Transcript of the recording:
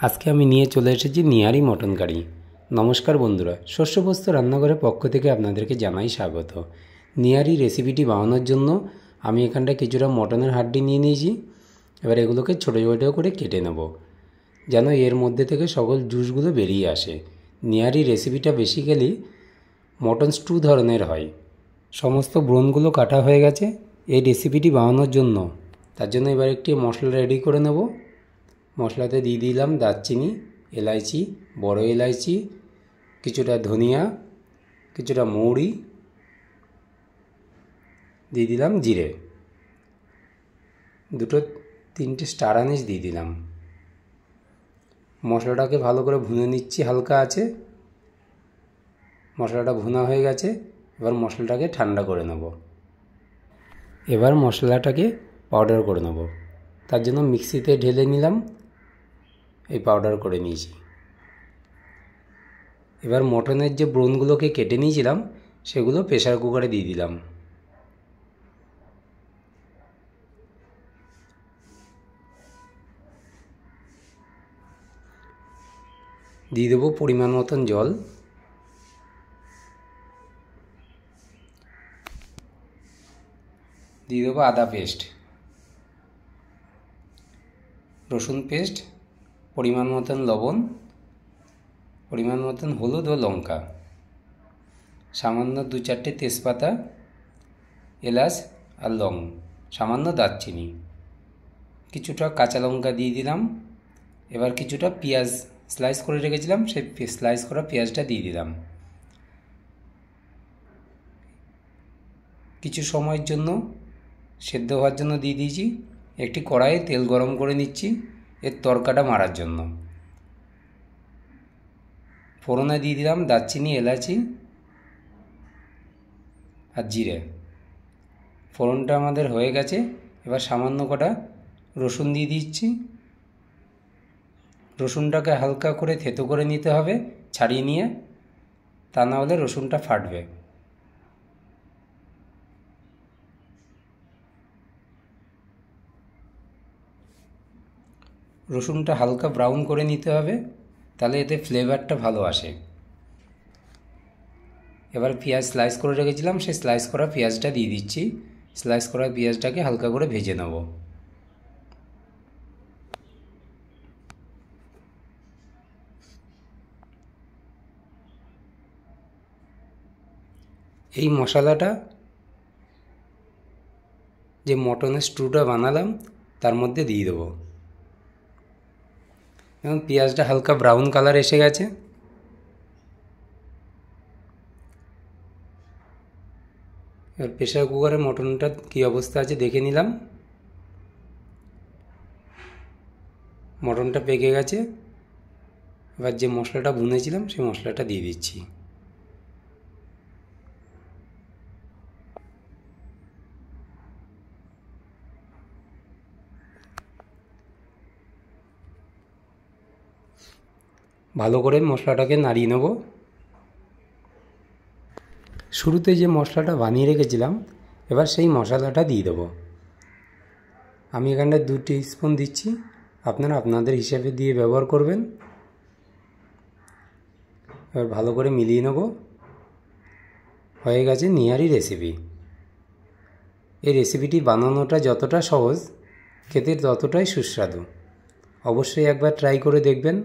আজকে আমি নিয়ে চলে এসেছি নিহারি মটন কারি। নমস্কার বন্ধুরা, শস্যবস্ত রান্নাঘরের পক্ষ থেকে আপনাদেরকে জানাই স্বাগত। নিহারি রেসিপিটি বানানোর জন্য আমি এখানটায় কিছুটা মটনের হাড্ডি নিয়ে নিয়েছি। এবার এগুলোকে ছোটো ছোটো করে কেটে নেব, যেন এর মধ্যে থেকে সকল জুসগুলো বেরিয়ে আসে। নিহারি রেসিপিটা বেসিক্যালি মটন স্টু ধরনের হয়। সমস্ত ব্রণগুলো কাটা হয়ে গেছে এই রেসিপিটি বানানোর জন্য। তার জন্য এবার একটি মশলা রেডি করে নেব। মশলাতে দিয়ে দিলাম দারচিনি, এলাইচি, বড় এলাইচি, কিছুটা ধনিয়া, কিছুটা মৌরি, দিয়ে দিলাম জিরে, তিনটে স্টার আনিস দিয়ে দিলাম। মশলাটাকে ভালো করে ভুনে নিচ্ছি হালকা আছে। মশলাটা ভুনা হয়ে গেছে, এবার মশলাটাকে ঠান্ডা করে নেব। এবার মশলাটাকে পাউডার করে নেব। তার জন্য মিক্সিতে ঢেলে নিলাম, এই পাউডার করে নিয়েছি। এবার মটনের যে ব্রণগুলোকে কেটে নিয়েছিলাম সেগুলো প্রেসার কুকারে দিয়ে দিলাম। দিয়ে দেবো পরিমাণ মতন জল। দিয়ে দেবো আদা পেস্ট, রসুন পেস্ট, পরিমাণ মতন লবণ, পরিমাণ মতন হলুদ ও লঙ্কা, সামান্য 2-4টে তেজপাতা, এলাচ আর লং, সামান্য দারচিনি, কিছুটা কাঁচা লঙ্কা দিয়ে দিলাম। এবার কিছুটা পেঁয়াজ স্লাইস করে রেখেছিলাম, সেই স্লাইস করা পেঁয়াজটা দিয়ে দিলাম। কিছু সময়ের জন্য সেদ্ধ হওয়ার জন্য দিয়ে দিয়েছি। একটি কড়াইয়ে তেল গরম করে নিচ্ছি এর তড়কাটা মারার জন্য। ফোড়নে দিয়ে দিলাম দারচিনি, এলাচি আর জিরে। ফোড়নটা আমাদের হয়ে গেছে। এবার সামান্য কটা রসুন দিয়ে দিচ্ছি। রসুনটাকে হালকা করে থেতো করে নিতে হবে, ছাড়িয়ে নিয়ে, তা না হলে রসুনটা ফাটবে। রসুনটা হালকা ব্রাউন করে নিতে হবে, তাহলে এতে ফ্লেভারটা ভালো আসে। এবার পেঁয়াজ স্লাইস করে রেখেছিলাম, সেই স্লাইস করা পেঁয়াজটা দিয়ে দিচ্ছি। স্লাইস করা পেঁয়াজটাকে হালকা করে ভেজে নেব। এই মশলাটা যে মটনের স্টুটা বানালাম তার মধ্যে দিয়ে দেবো। এবং পেঁয়াজটা হালকা ব্রাউন কালার এসে গেছে। এবার প্রেসার কুকারে মটনটা কী অবস্থা আছে দেখে নিলাম। মটনটা পেকে গেছে। এবার যে মশলাটা ভুনেছিলাম সেই মশলাটা দিয়ে দিচ্ছি। ভালো করে মশলাটাকে নাড়িয়ে নেব। শুরুতে যে মশলাটা বানিয়ে রেখেছিলাম এবার সেই মশলাটা দিয়ে দেবো। আমি এখানটা 2 টিস্পুন দিচ্ছি, আপনারা আপনাদের হিসাবে দিয়ে ব্যবহার করবেন। এবার ভালো করে মিলিয়ে নেব। হয়ে গেছে নিহারি রেসিপি। এই রেসিপিটি বানানোটা যতটা সহজ, খেতে ততটাই সুস্বাদু। অবশ্যই একবার ট্রাই করে দেখবেন।